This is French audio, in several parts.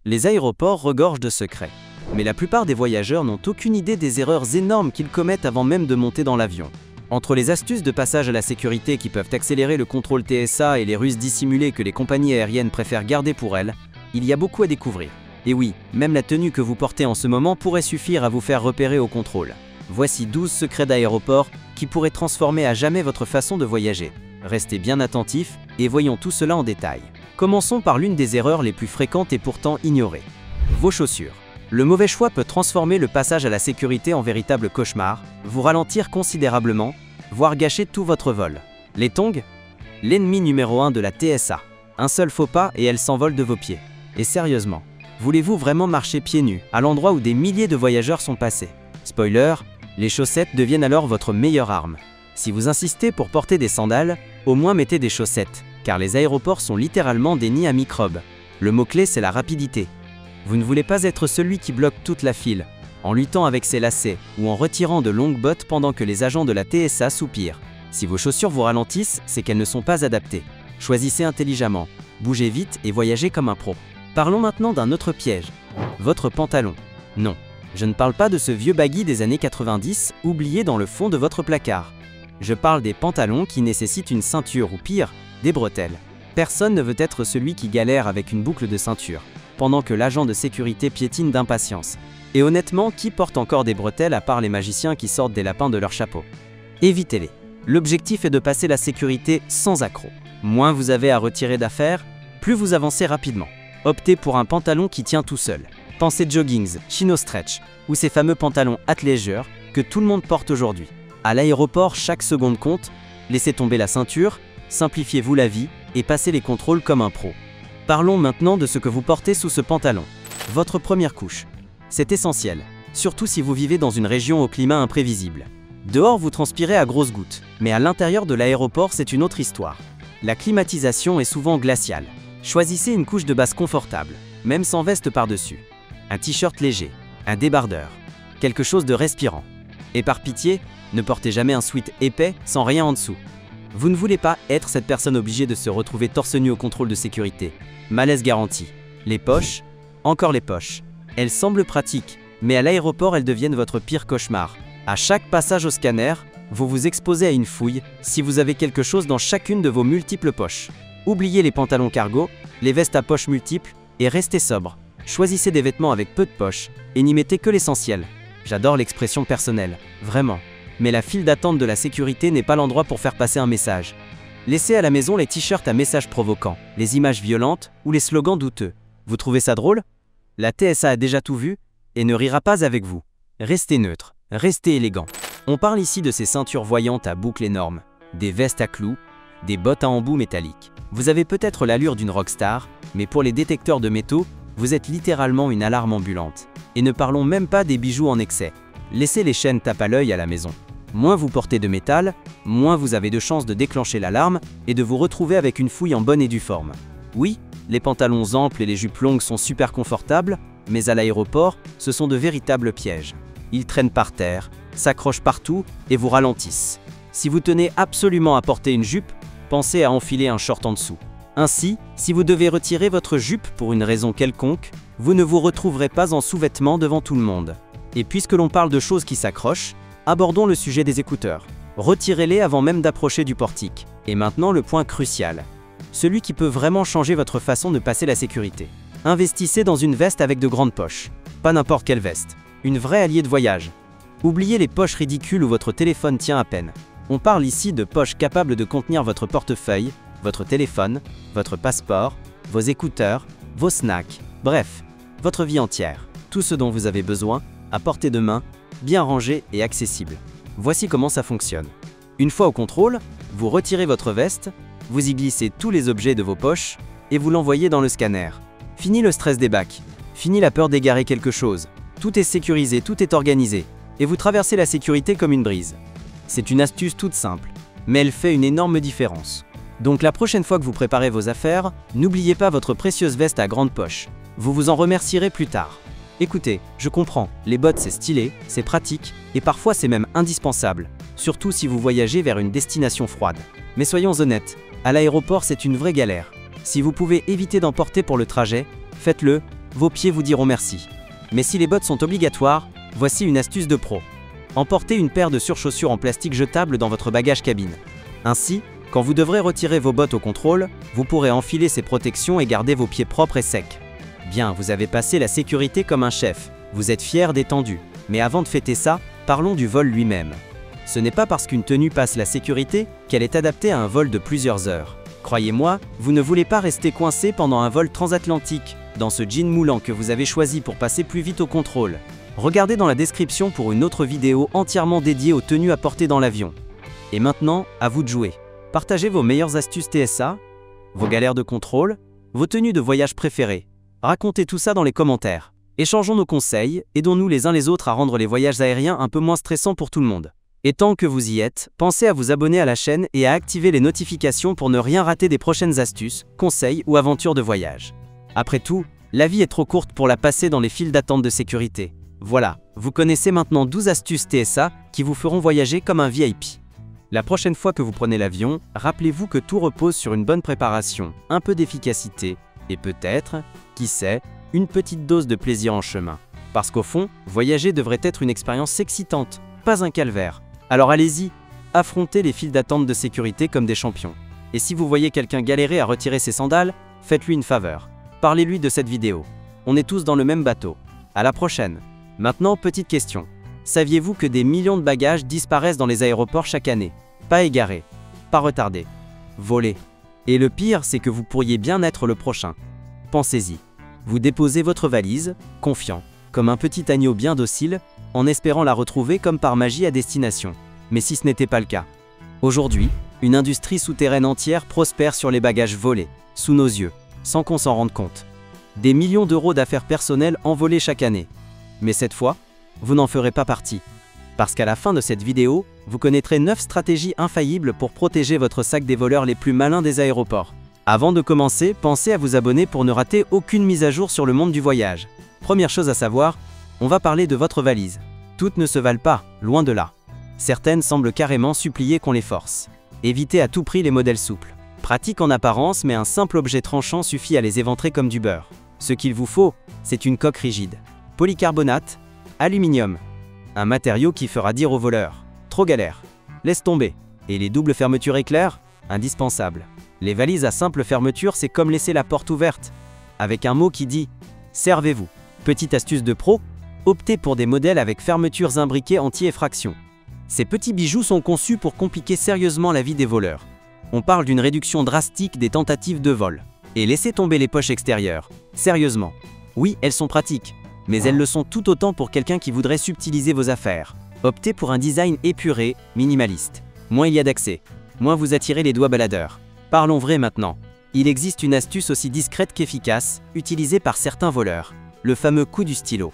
Les aéroports regorgent de secrets. Mais la plupart des voyageurs n'ont aucune idée des erreurs énormes qu'ils commettent avant même de monter dans l'avion. Entre les astuces de passage à la sécurité qui peuvent accélérer le contrôle TSA et les ruses dissimulées que les compagnies aériennes préfèrent garder pour elles, il y a beaucoup à découvrir. Et oui, même la tenue que vous portez en ce moment pourrait suffire à vous faire repérer au contrôle. Voici 12 secrets d'aéroport qui pourraient transformer à jamais votre façon de voyager. Restez bien attentifs et voyons tout cela en détail. Commençons par l'une des erreurs les plus fréquentes et pourtant ignorées. Vos chaussures. Le mauvais choix peut transformer le passage à la sécurité en véritable cauchemar, vous ralentir considérablement, voire gâcher tout votre vol. Les tongs? L'ennemi numéro 1 de la TSA. Un seul faux pas et elle s'envole de vos pieds. Et sérieusement, voulez-vous vraiment marcher pieds nus à l'endroit où des milliers de voyageurs sont passés? Spoiler, les chaussettes deviennent alors votre meilleure arme. Si vous insistez pour porter des sandales, au moins mettez des chaussettes, car les aéroports sont littéralement des nids à microbes. Le mot-clé, c'est la rapidité. Vous ne voulez pas être celui qui bloque toute la file, en luttant avec ses lacets ou en retirant de longues bottes pendant que les agents de la TSA soupirent. Si vos chaussures vous ralentissent, c'est qu'elles ne sont pas adaptées. Choisissez intelligemment, bougez vite et voyagez comme un pro. Parlons maintenant d'un autre piège. Votre pantalon. Non, je ne parle pas de ce vieux baggy des années 90 oublié dans le fond de votre placard. Je parle des pantalons qui nécessitent une ceinture ou pire, des bretelles. Personne ne veut être celui qui galère avec une boucle de ceinture, pendant que l'agent de sécurité piétine d'impatience. Et honnêtement, qui porte encore des bretelles à part les magiciens qui sortent des lapins de leur chapeau? Évitez-les. L'objectif est de passer la sécurité sans accroc. Moins vous avez à retirer d'affaires, plus vous avancez rapidement. Optez pour un pantalon qui tient tout seul. Pensez joggings, chino stretch, ou ces fameux pantalons athléisure que tout le monde porte aujourd'hui. À l'aéroport, chaque seconde compte, laissez tomber la ceinture, simplifiez-vous la vie et passez les contrôles comme un pro. Parlons maintenant de ce que vous portez sous ce pantalon. Votre première couche. C'est essentiel, surtout si vous vivez dans une région au climat imprévisible. Dehors, vous transpirez à grosses gouttes, mais à l'intérieur de l'aéroport, c'est une autre histoire. La climatisation est souvent glaciale. Choisissez une couche de base confortable, même sans veste par-dessus. Un t-shirt léger, un débardeur, quelque chose de respirant. Et par pitié, ne portez jamais un sweat épais sans rien en dessous. Vous ne voulez pas être cette personne obligée de se retrouver torse nu au contrôle de sécurité. Malaise garanti. Les poches, encore les poches. Elles semblent pratiques, mais à l'aéroport elles deviennent votre pire cauchemar. À chaque passage au scanner, vous vous exposez à une fouille si vous avez quelque chose dans chacune de vos multiples poches. Oubliez les pantalons cargo, les vestes à poches multiples et restez sobre. Choisissez des vêtements avec peu de poches et n'y mettez que l'essentiel. J'adore l'expression personnelle, vraiment. Mais la file d'attente de la sécurité n'est pas l'endroit pour faire passer un message. Laissez à la maison les t-shirts à messages provoquants, les images violentes ou les slogans douteux. Vous trouvez ça drôle? La TSA a déjà tout vu et ne rira pas avec vous. Restez neutre, restez élégant. On parle ici de ces ceintures voyantes à boucles énormes, des vestes à clous, des bottes à embouts métalliques. Vous avez peut-être l'allure d'une rockstar, mais pour les détecteurs de métaux, vous êtes littéralement une alarme ambulante. Et ne parlons même pas des bijoux en excès. Laissez les chaînes tape à l'œil à la maison. Moins vous portez de métal, moins vous avez de chances de déclencher l'alarme et de vous retrouver avec une fouille en bonne et due forme. Oui, les pantalons amples et les jupes longues sont super confortables, mais à l'aéroport, ce sont de véritables pièges. Ils traînent par terre, s'accrochent partout et vous ralentissent. Si vous tenez absolument à porter une jupe, pensez à enfiler un short en dessous. Ainsi, si vous devez retirer votre jupe pour une raison quelconque, vous ne vous retrouverez pas en sous-vêtements devant tout le monde. Et puisque l'on parle de choses qui s'accrochent, abordons le sujet des écouteurs. Retirez-les avant même d'approcher du portique. Et maintenant le point crucial. Celui qui peut vraiment changer votre façon de passer la sécurité. Investissez dans une veste avec de grandes poches. Pas n'importe quelle veste. Une vraie alliée de voyage. Oubliez les poches ridicules où votre téléphone tient à peine. On parle ici de poches capables de contenir votre portefeuille, votre téléphone, votre passeport, vos écouteurs, vos snacks, bref, votre vie entière. Tout ce dont vous avez besoin, à portée de main, bien rangé et accessible. Voici comment ça fonctionne. Une fois au contrôle, vous retirez votre veste, vous y glissez tous les objets de vos poches et vous l'envoyez dans le scanner. Fini le stress des bacs, fini la peur d'égarer quelque chose. Tout est sécurisé, tout est organisé et vous traversez la sécurité comme une brise. C'est une astuce toute simple, mais elle fait une énorme différence. Donc la prochaine fois que vous préparez vos affaires, n'oubliez pas votre précieuse veste à grande poche. Vous vous en remercierez plus tard. Écoutez, je comprends, les bottes c'est stylé, c'est pratique, et parfois c'est même indispensable, surtout si vous voyagez vers une destination froide. Mais soyons honnêtes, à l'aéroport c'est une vraie galère. Si vous pouvez éviter d'en porter pour le trajet, faites-le, vos pieds vous diront merci. Mais si les bottes sont obligatoires, voici une astuce de pro. Emportez une paire de surchaussures en plastique jetable dans votre bagage cabine. Ainsi, quand vous devrez retirer vos bottes au contrôle, vous pourrez enfiler ces protections et garder vos pieds propres et secs. Bien, vous avez passé la sécurité comme un chef, vous êtes fier, détendu. Mais avant de fêter ça, parlons du vol lui-même. Ce n'est pas parce qu'une tenue passe la sécurité qu'elle est adaptée à un vol de plusieurs heures. Croyez-moi, vous ne voulez pas rester coincé pendant un vol transatlantique, dans ce jean moulant que vous avez choisi pour passer plus vite au contrôle. Regardez dans la description pour une autre vidéo entièrement dédiée aux tenues à porter dans l'avion. Et maintenant, à vous de jouer. Partagez vos meilleures astuces TSA, vos galères de contrôle, vos tenues de voyage préférées. Racontez tout ça dans les commentaires. Échangeons nos conseils, aidons-nous les uns les autres à rendre les voyages aériens un peu moins stressants pour tout le monde. Et tant que vous y êtes, pensez à vous abonner à la chaîne et à activer les notifications pour ne rien rater des prochaines astuces, conseils ou aventures de voyage. Après tout, la vie est trop courte pour la passer dans les files d'attente de sécurité. Voilà, vous connaissez maintenant 12 astuces TSA qui vous feront voyager comme un VIP. La prochaine fois que vous prenez l'avion, rappelez-vous que tout repose sur une bonne préparation, un peu d'efficacité et peut-être, qui sait, une petite dose de plaisir en chemin. Parce qu'au fond, voyager devrait être une expérience excitante, pas un calvaire. Alors allez-y, affrontez les files d'attente de sécurité comme des champions. Et si vous voyez quelqu'un galérer à retirer ses sandales, faites-lui une faveur. Parlez-lui de cette vidéo. On est tous dans le même bateau. À la prochaine. Maintenant, petite question. Saviez-vous que des millions de bagages disparaissent dans les aéroports chaque année? Pas égarés, pas retardés, volés. Et le pire, c'est que vous pourriez bien être le prochain. Pensez-y. Vous déposez votre valise, confiant, comme un petit agneau bien docile, en espérant la retrouver comme par magie à destination. Mais si ce n'était pas le cas. Aujourd'hui, une industrie souterraine entière prospère sur les bagages volés, sous nos yeux, sans qu'on s'en rende compte. Des millions d'euros d'affaires personnelles envolées chaque année. Mais cette fois, vous n'en ferez pas partie. Parce qu'à la fin de cette vidéo, vous connaîtrez 9 stratégies infaillibles pour protéger votre sac des voleurs les plus malins des aéroports. Avant de commencer, pensez à vous abonner pour ne rater aucune mise à jour sur le monde du voyage. Première chose à savoir, on va parler de votre valise. Toutes ne se valent pas, loin de là. Certaines semblent carrément supplier qu'on les force. Évitez à tout prix les modèles souples. Pratiques en apparence, mais un simple objet tranchant suffit à les éventrer comme du beurre. Ce qu'il vous faut, c'est une coque rigide. Polycarbonate, aluminium. Un matériau qui fera dire aux voleurs « Trop galère, laisse tomber ». Et les doubles fermetures éclair, indispensables. Les valises à simple fermeture, c'est comme laisser la porte ouverte, avec un mot qui dit « Servez-vous ». Petite astuce de pro, optez pour des modèles avec fermetures imbriquées anti-effraction. Ces petits bijoux sont conçus pour compliquer sérieusement la vie des voleurs. On parle d'une réduction drastique des tentatives de vol. Et laissez tomber les poches extérieures. Sérieusement. Oui, elles sont pratiques, mais elles le sont tout autant pour quelqu'un qui voudrait subtiliser vos affaires. Optez pour un design épuré, minimaliste. Moins il y a d'accès, moins vous attirez les doigts baladeurs. Parlons vrai maintenant. Il existe une astuce aussi discrète qu'efficace, utilisée par certains voleurs. Le fameux coup du stylo.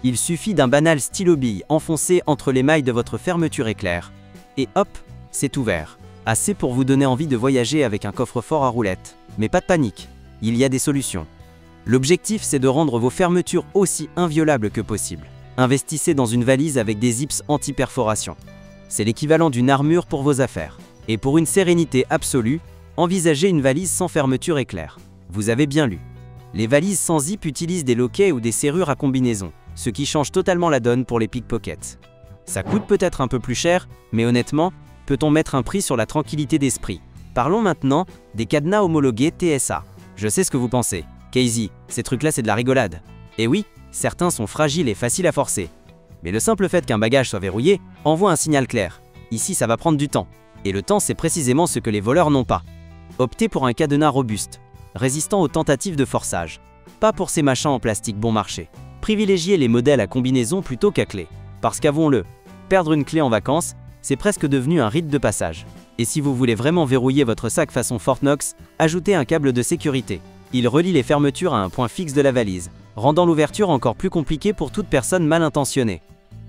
Il suffit d'un banal stylo-bille enfoncé entre les mailles de votre fermeture éclair. Et hop, c'est ouvert. Assez pour vous donner envie de voyager avec un coffre-fort à roulettes. Mais pas de panique, il y a des solutions. L'objectif, c'est de rendre vos fermetures aussi inviolables que possible. Investissez dans une valise avec des zips anti-perforation. C'est l'équivalent d'une armure pour vos affaires. Et pour une sérénité absolue, envisagez une valise sans fermeture éclair. Vous avez bien lu. Les valises sans zip utilisent des loquets ou des serrures à combinaison, ce qui change totalement la donne pour les pickpockets. Ça coûte peut-être un peu plus cher, mais honnêtement, peut-on mettre un prix sur la tranquillité d'esprit? Parlons maintenant des cadenas homologués TSA. Je sais ce que vous pensez. Casey, ces trucs-là c'est de la rigolade. Et oui, certains sont fragiles et faciles à forcer. Mais le simple fait qu'un bagage soit verrouillé envoie un signal clair. Ici ça va prendre du temps. Et le temps c'est précisément ce que les voleurs n'ont pas. Optez pour un cadenas robuste, résistant aux tentatives de forçage. Pas pour ces machins en plastique bon marché. Privilégiez les modèles à combinaison plutôt qu'à clé. Parce qu'avouons-le, perdre une clé en vacances, c'est presque devenu un rite de passage. Et si vous voulez vraiment verrouiller votre sac façon Fort Knox, ajoutez un câble de sécurité. Il relie les fermetures à un point fixe de la valise, rendant l'ouverture encore plus compliquée pour toute personne mal intentionnée.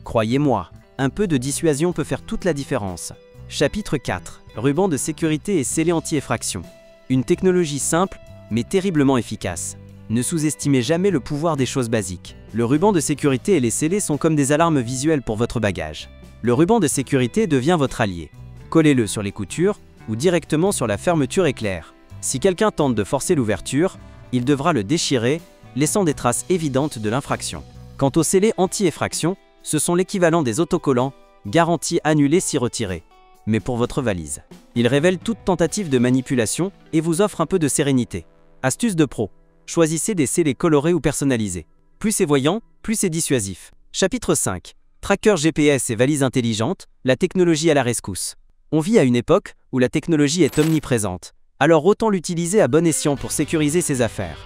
Croyez-moi, un peu de dissuasion peut faire toute la différence. Chapitre 4. Ruban de sécurité et scellé anti-effraction. Une technologie simple, mais terriblement efficace. Ne sous-estimez jamais le pouvoir des choses basiques. Le ruban de sécurité et les scellés sont comme des alarmes visuelles pour votre bagage. Le ruban de sécurité devient votre allié. Collez-le sur les coutures ou directement sur la fermeture éclair. Si quelqu'un tente de forcer l'ouverture, il devra le déchirer laissant des traces évidentes de l'infraction. Quant aux scellés anti-effraction, ce sont l'équivalent des autocollants, garantie annulée si retirée. Mais pour votre valise. Ils révèlent toute tentative de manipulation et vous offrent un peu de sérénité. Astuce de pro. Choisissez des scellés colorés ou personnalisés. Plus c'est voyant, plus c'est dissuasif. Chapitre 5. Tracker GPS et valises intelligentes, la technologie à la rescousse. On vit à une époque où la technologie est omniprésente. Alors autant l'utiliser à bon escient pour sécuriser ses affaires.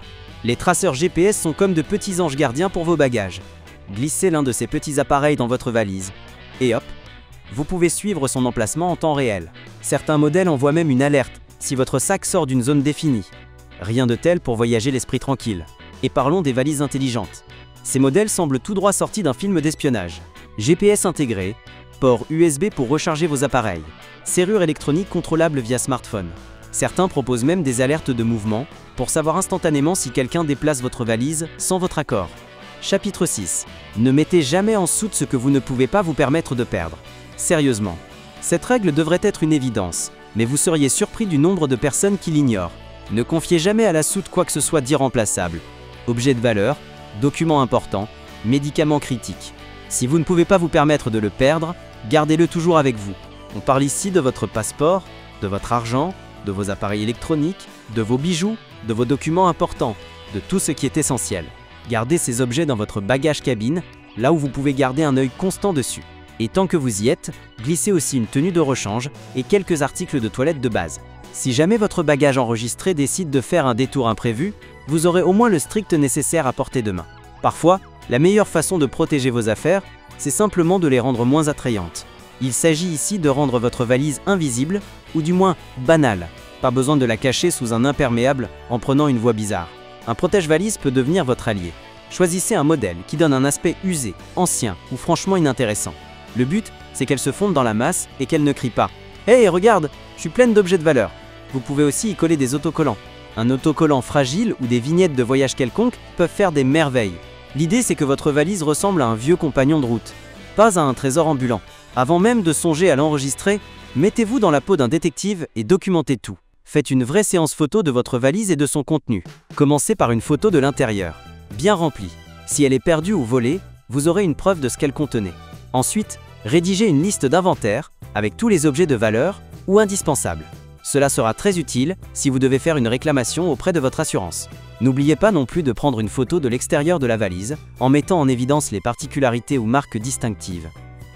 Les traceurs GPS sont comme de petits anges gardiens pour vos bagages. Glissez l'un de ces petits appareils dans votre valise. Et hop, vous pouvez suivre son emplacement en temps réel. Certains modèles envoient même une alerte si votre sac sort d'une zone définie. Rien de tel pour voyager l'esprit tranquille. Et parlons des valises intelligentes. Ces modèles semblent tout droit sortis d'un film d'espionnage. GPS intégré, port USB pour recharger vos appareils, serrure électronique contrôlable via smartphone. Certains proposent même des alertes de mouvement pour savoir instantanément si quelqu'un déplace votre valise sans votre accord. Chapitre 6. Ne mettez jamais en soute ce que vous ne pouvez pas vous permettre de perdre. Sérieusement. Cette règle devrait être une évidence, mais vous seriez surpris du nombre de personnes qui l'ignorent. Ne confiez jamais à la soute quoi que ce soit d'irremplaçable. Objet de valeur, documents importants, médicaments critiques. Si vous ne pouvez pas vous permettre de le perdre, gardez-le toujours avec vous. On parle ici de votre passeport, de votre argent, de vos appareils électroniques, de vos bijoux, de vos documents importants, de tout ce qui est essentiel. Gardez ces objets dans votre bagage cabine, là où vous pouvez garder un œil constant dessus. Et tant que vous y êtes, glissez aussi une tenue de rechange et quelques articles de toilette de base. Si jamais votre bagage enregistré décide de faire un détour imprévu, vous aurez au moins le strict nécessaire à portée de main. Parfois, la meilleure façon de protéger vos affaires, c'est simplement de les rendre moins attrayantes. Il s'agit ici de rendre votre valise invisible, ou du moins banale. Pas besoin de la cacher sous un imperméable en prenant une voie bizarre. Un protège-valise peut devenir votre allié. Choisissez un modèle qui donne un aspect usé, ancien ou franchement inintéressant. Le but, c'est qu'elle se fonde dans la masse et qu'elle ne crie pas « Hey, regarde, je suis pleine d'objets de valeur !» Vous pouvez aussi y coller des autocollants. Un autocollant fragile ou des vignettes de voyage quelconque peuvent faire des merveilles. L'idée, c'est que votre valise ressemble à un vieux compagnon de route, pas à un trésor ambulant. Avant même de songer à l'enregistrer, mettez-vous dans la peau d'un détective et documentez tout. Faites une vraie séance photo de votre valise et de son contenu. Commencez par une photo de l'intérieur, bien remplie. Si elle est perdue ou volée, vous aurez une preuve de ce qu'elle contenait. Ensuite, rédigez une liste d'inventaire avec tous les objets de valeur ou indispensables. Cela sera très utile si vous devez faire une réclamation auprès de votre assurance. N'oubliez pas non plus de prendre une photo de l'extérieur de la valise en mettant en évidence les particularités ou marques distinctives.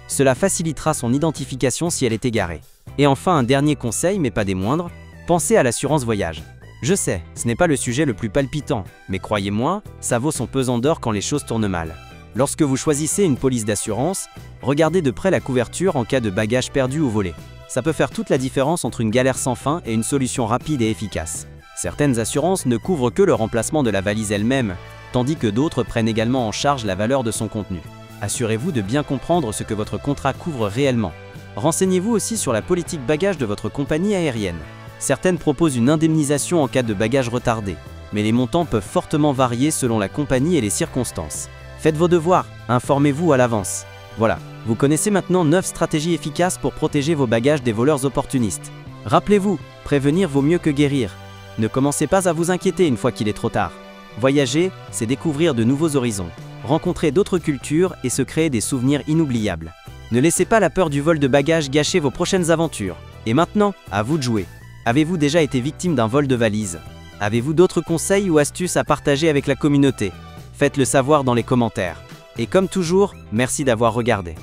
Cela facilitera son identification si elle est égarée. Et enfin, un dernier conseil, mais pas des moindres, pensez à l'assurance voyage. Je sais, ce n'est pas le sujet le plus palpitant, mais croyez-moi, ça vaut son pesant d'or quand les choses tournent mal. Lorsque vous choisissez une police d'assurance, regardez de près la couverture en cas de bagages perdus ou volés. Ça peut faire toute la différence entre une galère sans fin et une solution rapide et efficace. Certaines assurances ne couvrent que le remplacement de la valise elle-même, tandis que d'autres prennent également en charge la valeur de son contenu. Assurez-vous de bien comprendre ce que votre contrat couvre réellement. Renseignez-vous aussi sur la politique bagages de votre compagnie aérienne. Certaines proposent une indemnisation en cas de bagages retardés, mais les montants peuvent fortement varier selon la compagnie et les circonstances. Faites vos devoirs, informez-vous à l'avance. Voilà, vous connaissez maintenant 9 stratégies efficaces pour protéger vos bagages des voleurs opportunistes. Rappelez-vous, prévenir vaut mieux que guérir. Ne commencez pas à vous inquiéter une fois qu'il est trop tard. Voyager, c'est découvrir de nouveaux horizons, rencontrer d'autres cultures et se créer des souvenirs inoubliables. Ne laissez pas la peur du vol de bagages gâcher vos prochaines aventures. Et maintenant, à vous de jouer. Avez-vous déjà été victime d'un vol de valise? Avez-vous d'autres conseils ou astuces à partager avec la communauté? Faites-le savoir dans les commentaires. Et comme toujours, merci d'avoir regardé.